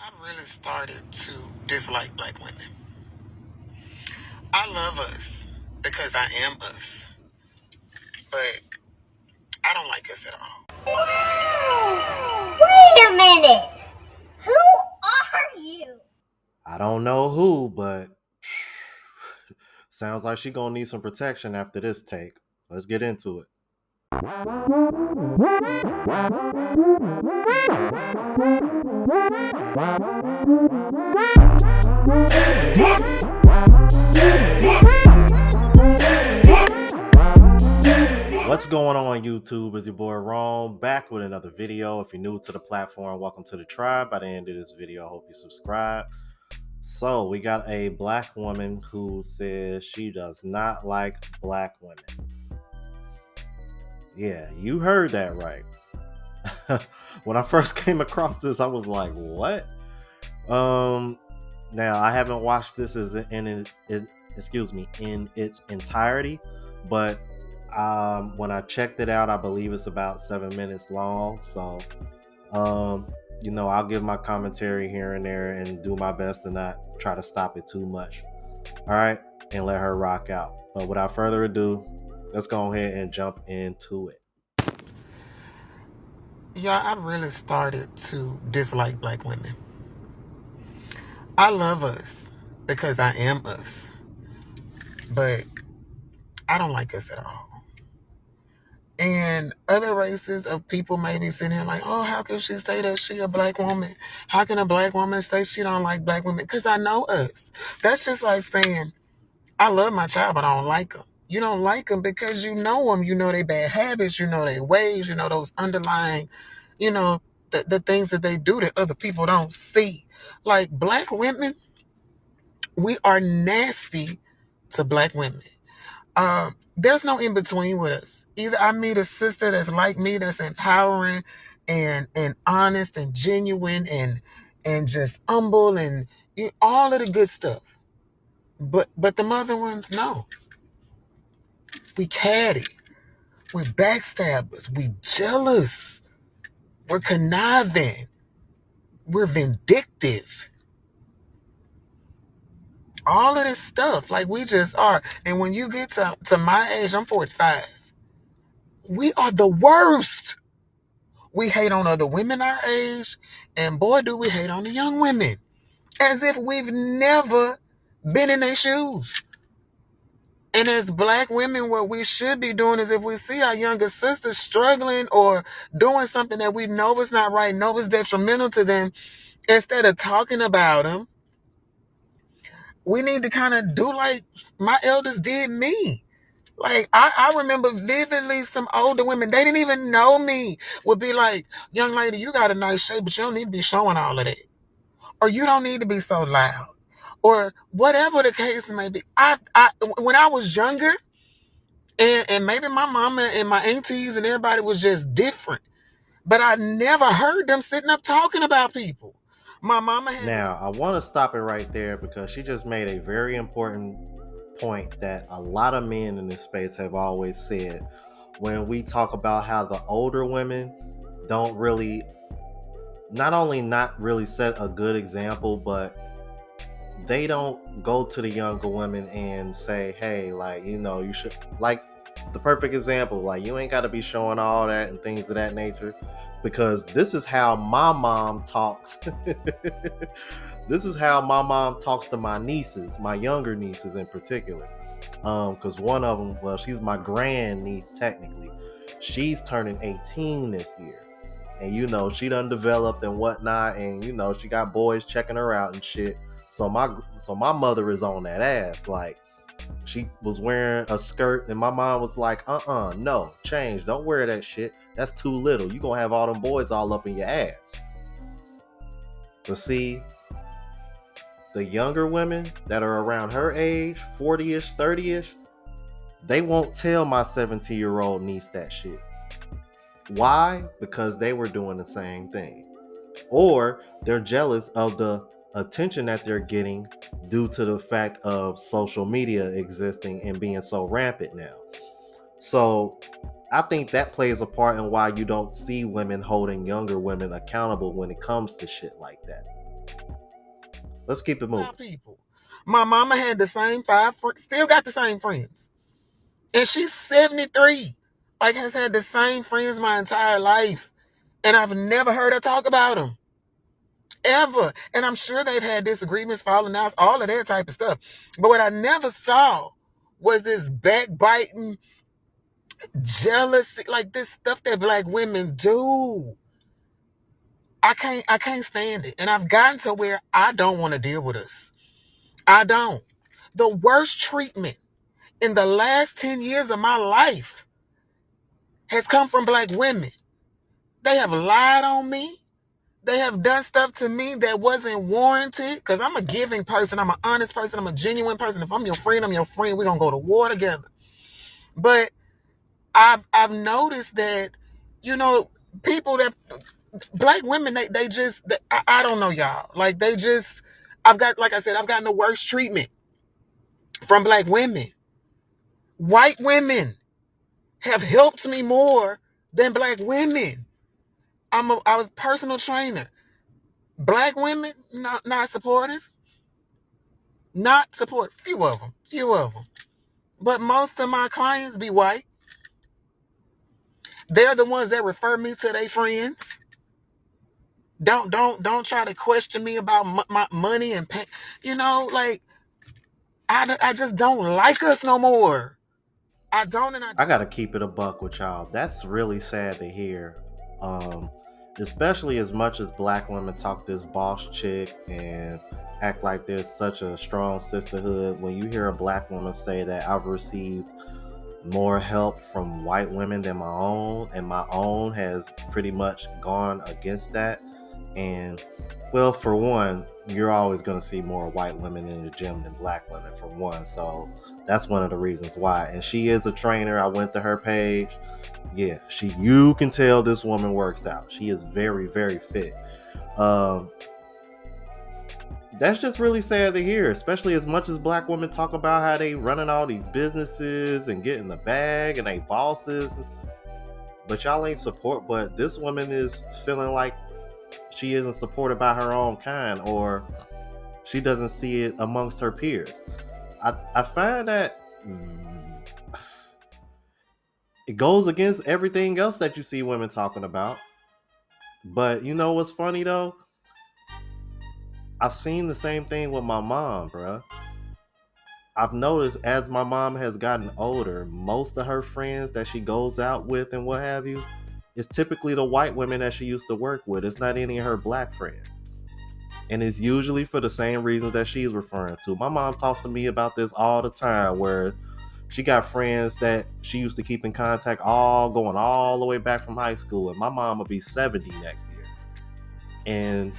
I've really started to dislike black women. I love us because I am us, but I don't like us at all. Wait a minute. Who are you? I don't know who, but sounds like she gonna need some protection after this take. Let's get into it. What's going on YouTube? It's your boy Rome back with another video. If you're new to the platform, welcome to the tribe. By the end of this video, I hope you subscribe. So we got a black woman who says she does not like black women. Yeah, you heard that right. When I first came across this, I was like, what? Now I haven't watched this in its entirety, but when I checked it out, I believe it's about 7 minutes long. So I'll give my commentary here and there and do my best to not try to stop it too much. All right, and let her rock out. But without further ado, let's go ahead and jump into it. Yeah, I've really started to dislike black women. I love us because I am us, but I don't like us at all. And other races of people may be sitting here like, oh, how can she say that she a black woman? How can a black woman say she don't like black women? Because I know us. That's just like saying, I love my child, but I don't like them. You don't like them because you know them. You know their bad habits. You know their ways. You know those underlying, you know, the things that they do that other people don't see. Like black women, we are nasty to black women. There's no in between with us. Either I meet a sister that's like me, that's empowering and honest and genuine and just humble and all of the good stuff. But the other ones, no. We catty. We're backstabbers. We jealous. We're conniving. We're vindictive. All of this stuff, like we just are. And when you get to my age, I'm 45. We are the worst. We hate on other women our age, and boy, do we hate on the young women. As if we've never been in their shoes. And as black women, what we should be doing is if we see our younger sisters struggling or doing something that we know is not right, know is detrimental to them, instead of talking about them, we need to kind of do like my elders did me. Like, I remember vividly some older women, they didn't even know me, would be like, young lady, you got a nice shape, but you don't need to be showing all of that. Or you don't need to be so loud. Or whatever the case may be. When I was younger, and maybe my mama and my aunties and everybody was just different. But I never heard them sitting up talking about people. My mama had this. Now, I want to stop it right there because she just made a very important point that a lot of men in this space have always said when we talk about how the older women don't really, not only not really set a good example, but they don't go to the younger women and say, hey, like, you should, like, the perfect example, like, you ain't got to be showing all that and things of that nature, because this is how my mom talks. This is how my mom talks to my nieces, my younger nieces in particular. Because one of them, well, she's my grand niece technically. She's turning 18 this year. And she done developed and whatnot, and she got boys checking her out and shit. So my mother is on that ass. Like, she was wearing a skirt, and my mom was like, no, change. Don't wear that shit. That's too little. You gonna have all them boys all up in your ass. But see, the younger women that are around her age, 40-ish, 30-ish, they won't tell my 17-year-old niece that shit. Why? Because they were doing the same thing. Or they're jealous of the attention that they're getting due to the fact of social media existing and being so rampant now. So I think that plays a part in why you don't see women holding younger women accountable when it comes to shit like that. Let's keep it moving. People. My mama had the same five friends, still got the same friends. And she's 73. Like, has had the same friends my entire life. And I've never heard her talk about them. Ever. And I'm sure they've had disagreements, falling outs, all of that type of stuff. But what I never saw was this backbiting, jealousy, like this stuff that black women do. I can't stand it. And I've gotten to where I don't want to deal with us. I don't. The worst treatment in the last 10 years of my life has come from black women. They have lied on me. They have done stuff to me that wasn't warranted, because I'm a giving person. I'm an honest person. I'm a genuine person. If I'm your friend, I'm your friend. We're going to go to war together. But I've noticed that, people that, black women, I don't know, y'all. Like, like I said, I've gotten the worst treatment from black women. White women have helped me more than black women. I was a personal trainer. Black women, not supportive. Not supportive. Few of them. Few of them. But most of my clients be white. They're the ones that refer me to their friends. Don't try to question me about my money and pay. Like, I just don't like us no more. I don't, and I I don't. gotta keep it a buck with y'all. That's really sad to hear. Um, Especially as much as black women talk this boss chick and act like there's such a strong sisterhood. When you hear a black woman say that I've received more help from white women than my own, and my own has pretty much gone against that. And well, for one, you're always going to see more white women in the gym than black women, for one. So that's one of the reasons why. And she is a trainer. I went to her page. Yeah, you can tell this woman works out. She is very, very fit. Um, that's just really sad to hear, especially as much as black women talk about how they running all these businesses and getting the bag and they bosses, but y'all ain't support. But this woman is feeling like she isn't supported by her own kind, or she doesn't see it amongst her peers. I find that it goes against everything else that you see women talking about. But you know what's funny though? I've seen the same thing with my mom, bruh. I've noticed as my mom has gotten older, most of her friends that she goes out with and what have you, is typically the white women that she used to work with. It's not any of her black friends. And it's usually for the same reasons that she's referring to. My mom talks to me about this all the time, where she got friends that she used to keep in contact going all the way back from high school. And my mom will be 70 next year. And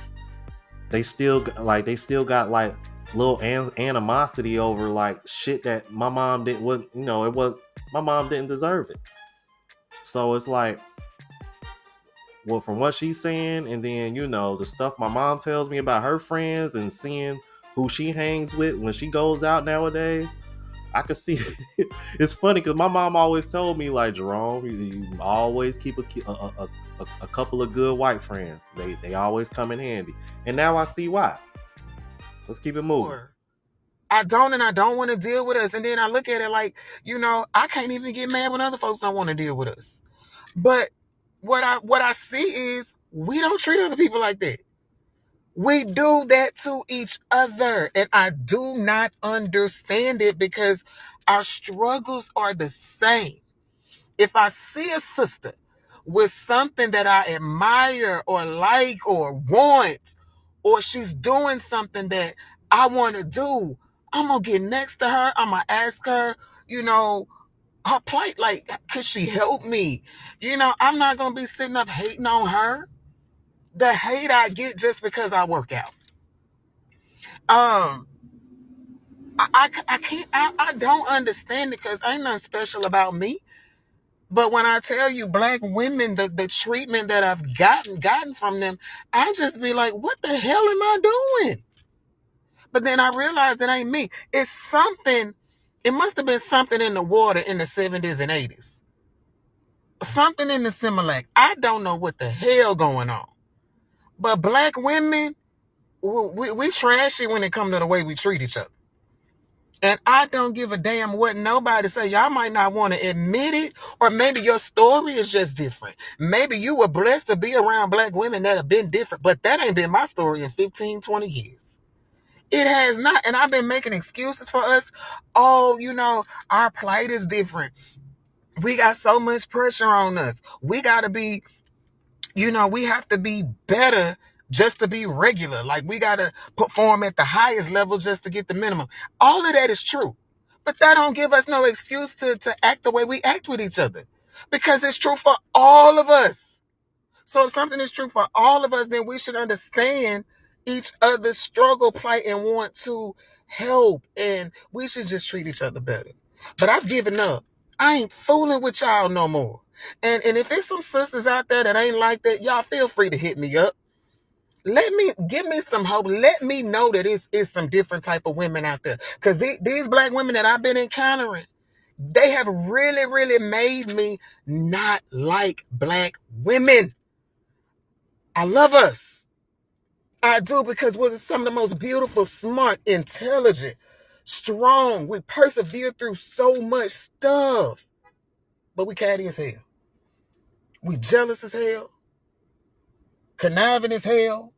they still got like little animosity over like shit that my mom didn't my mom didn't deserve it. So it's like, well, from what she's saying, and then the stuff my mom tells me about her friends and seeing who she hangs with when she goes out nowadays, I could see. It's funny because my mom always told me, like, Jerome, you always keep a couple of good white friends. They always come in handy, and now I see why. Let's keep it moving. I don't, and I don't want to deal with us. And then I look at it like, I can't even get mad when other folks don't want to deal with us. But what I see is we don't treat other people like that. We do that to each other. And I do not understand it, because our struggles are the same. If I see a sister with something that I admire or like or want, or she's doing something that I want to do, I'm going to get next to her. I'm going to ask her, her plight, like, could she help me? I'm not going to be sitting up hating on her. The hate I get just because I work out. Um, I can't, I don't understand it, because ain't nothing special about me. But when I tell you black women, the treatment that I've gotten from them, I just be like, what the hell am I doing? But then I realized it ain't me. It's something, it must have been something in the water in the 70s and 80s. Something in the Similac. I don't know what the hell going on. But black women, we trashy when it comes to the way we treat each other. And I don't give a damn what nobody say. Y'all might not want to admit it, or maybe your story is just different. Maybe you were blessed to be around black women that have been different, but that ain't been my story in 15, 20 years. It has not. And I've been making excuses for us. Oh, our plight is different. We got so much pressure on us. We got to be, we have to be better just to be regular. Like we got to perform at the highest level just to get the minimum. All of that is true. But that don't give us no excuse to act the way we act with each other. Because it's true for all of us. So if something is true for all of us, then we should understand each other's struggle, plight, and want to help. And we should just treat each other better. But I've given up. I ain't fooling with y'all no more. And if there's some sisters out there that ain't like that, y'all feel free to hit me up. Give me some hope. Let me know that it's some different type of women out there. Because these black women that I've been encountering, they have really, really made me not like black women. I love us. I do, because we're some of the most beautiful, smart, intelligent, strong. We persevere through so much stuff. But we catty as hell. We jealous as hell. Conniving as hell.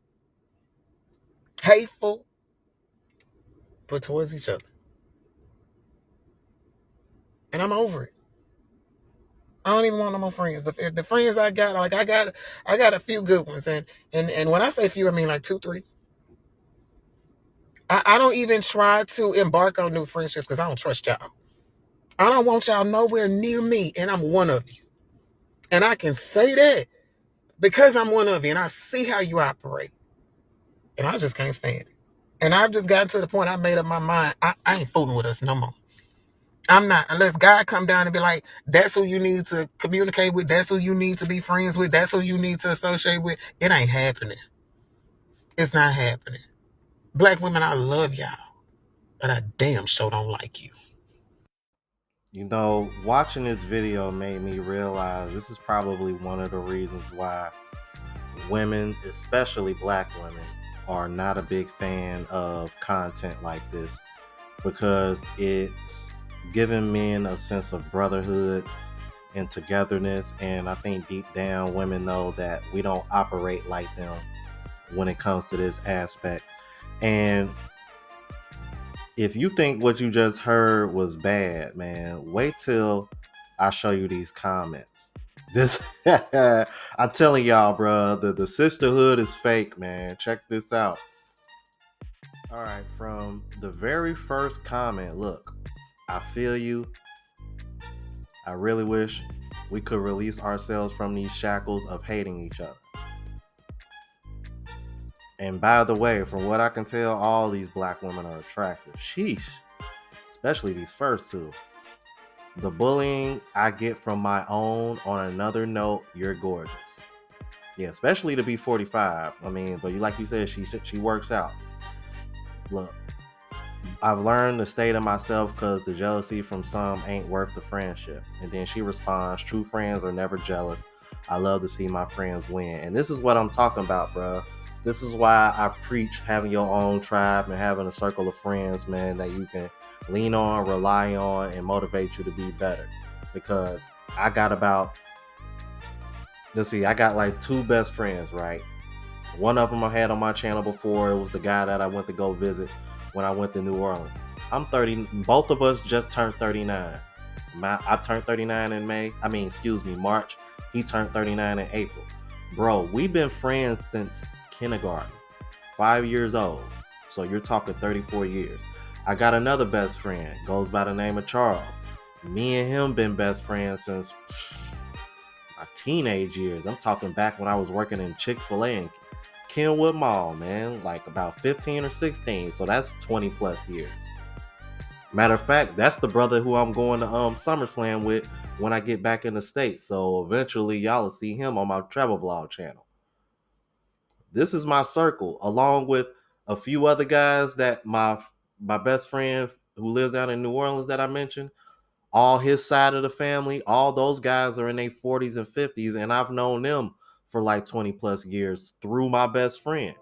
Hateful. But towards each other. And I'm over it. I don't even want no more friends. The friends I got, like I got a few good ones. And when I say few, I mean like 2, 3. I don't even try to embark on new friendships because I don't trust y'all. I don't want y'all nowhere near me, and I'm one of you. And I can say that because I'm one of you, and I see how you operate. And I just can't stand it. And I've just gotten to the point I made up my mind. I ain't fooling with us no more. I'm not, unless God come down and be like, that's who you need to communicate with, that's who you need to be friends with, that's who you need to associate with. It ain't happening. It's not happening. Black women, I love y'all, but I damn sure don't like you. Watching this video made me realize this is probably one of the reasons why women, especially black women, are not a big fan of content like this, because it's giving men a sense of brotherhood and togetherness. And I think deep down, women know that we don't operate like them when it comes to this aspect. And if you think what you just heard was bad, man, wait till I show you these comments. This, I'm telling y'all, bro, the sisterhood is fake, man. Check this out. All right, from the very first comment, look, I feel you. I really wish we could release ourselves from these shackles of hating each other. And by the way, from what I can tell, all these black women are attractive. Sheesh. Especially these first two. The bullying I get from my own. On another note, you're gorgeous. Yeah, especially to be 45. I mean, but like you said, she works out. Look, I've learned to stay to myself because the jealousy from some ain't worth the friendship. And then she responds, true friends are never jealous. I love to see my friends win. And this is what I'm talking about, bro. This is why I preach having your own tribe and having a circle of friends, man, that you can lean on, rely on, and motivate you to be better. Because I got like 2 best friends, right? One of them I had on my channel before. It was the guy that I went to go visit when I went to New Orleans. I'm 30. Both of us just turned 39. I turned 39 in March. He turned 39 in April. Bro, we've been friends since kindergarten. 5 years old. So you're talking 34 years. I got another best friend. Goes by the name of Charles. Me and him been best friends since my teenage years. I'm talking back when I was working in Chick-fil-A in Kenwood Mall, man. Like about 15 or 16. So that's 20 plus years. Matter of fact, that's the brother who I'm going to SummerSlam with when I get back in the States. So eventually y'all will see him on my travel vlog channel. This is my circle, along with a few other guys that my best friend who lives down in New Orleans that I mentioned, all his side of the family, all those guys are in their 40s and 50s, and I've known them for like 20 plus years through my best friend.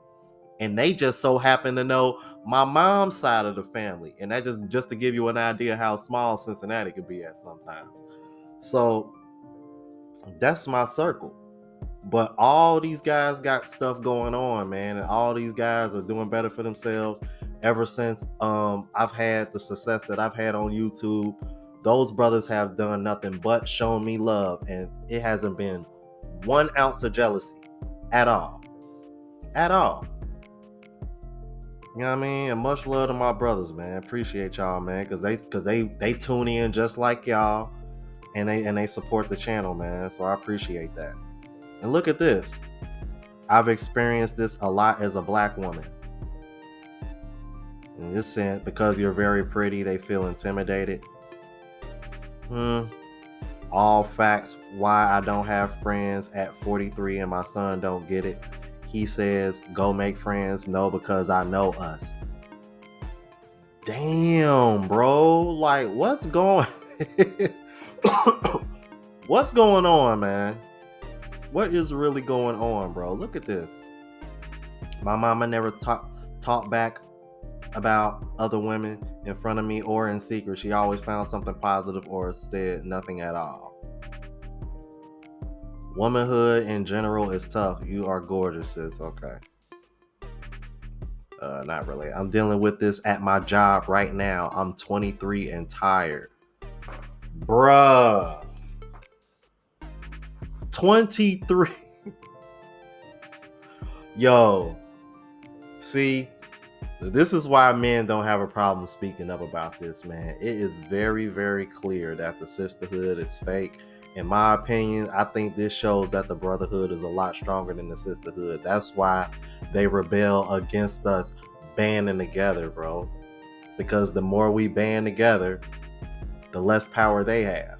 and they just so happen to know my mom's side of the family. And that just to give you an idea how small Cincinnati could be at sometimes. So that's my circle. But all these guys got stuff going on, man, and all these guys are doing better for themselves. Ever since I've had the success that I've had on YouTube, those brothers have done nothing but shown me love, and it hasn't been 1 ounce of jealousy at all. At all. You know what I mean? And much love to my brothers, man. Appreciate y'all, man, because they tune in just like y'all, and they support the channel, man. So I appreciate that. And look at this. I've experienced this a lot as a black woman. In this sense, because you're very pretty, they feel intimidated. All facts why I don't have friends at 43 and my son don't get it. He says, go make friends. No, because I know us. Damn, bro. Like, what's going what's going on, man? What is really going on, bro? Look at this. My mama never talked back about other women in front of me or in secret. She always found something positive or said nothing at all. Womanhood in general is tough. You are gorgeous, sis. Okay. Not really. I'm dealing with this at my job right now. I'm 23 and tired. Bruh. 23. Yo. See, this is why men don't have a problem speaking up about this, man. It is very, very clear that the sisterhood is fake. In my opinion, I think this shows that the brotherhood is a lot stronger than the sisterhood. That's why they rebel against us banding together, bro. Because the more we band together, the less power they have.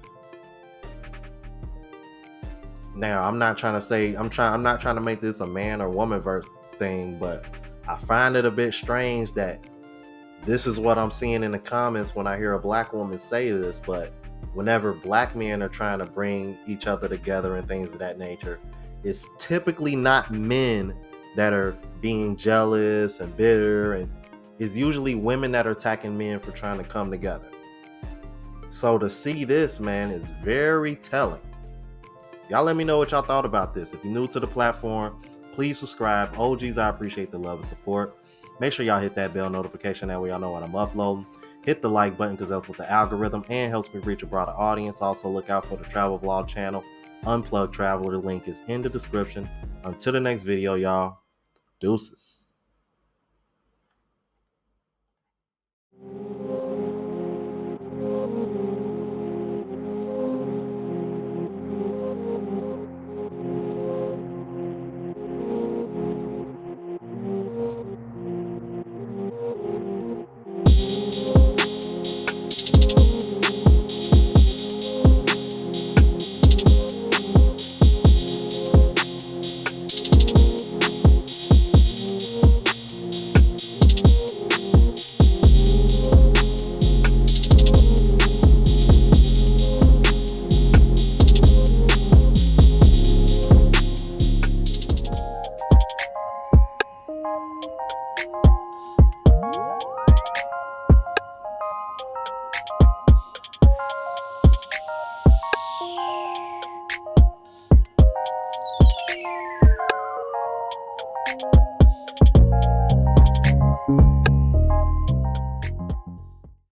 Now, I'm not trying to make this a man or woman verse thing, but I find it a bit strange that this is what I'm seeing in the comments when I hear a black woman say this, but whenever black men are trying to bring each other together and things of that nature, it's typically not men that are being jealous and bitter, and it's usually women that are attacking men for trying to come together. So to see this, man, is very telling. Y'all let me know what y'all thought about this. If you're new to the platform, please subscribe. OGs, I appreciate the love and support. Make sure y'all hit that bell notification. That way y'all know when I'm uploading. Hit the like button because that's with the algorithm and helps me reach a broader audience. Also, look out for the travel vlog channel, Unplugged Traveler. The link is in the description. Until the next video, y'all. Deuces.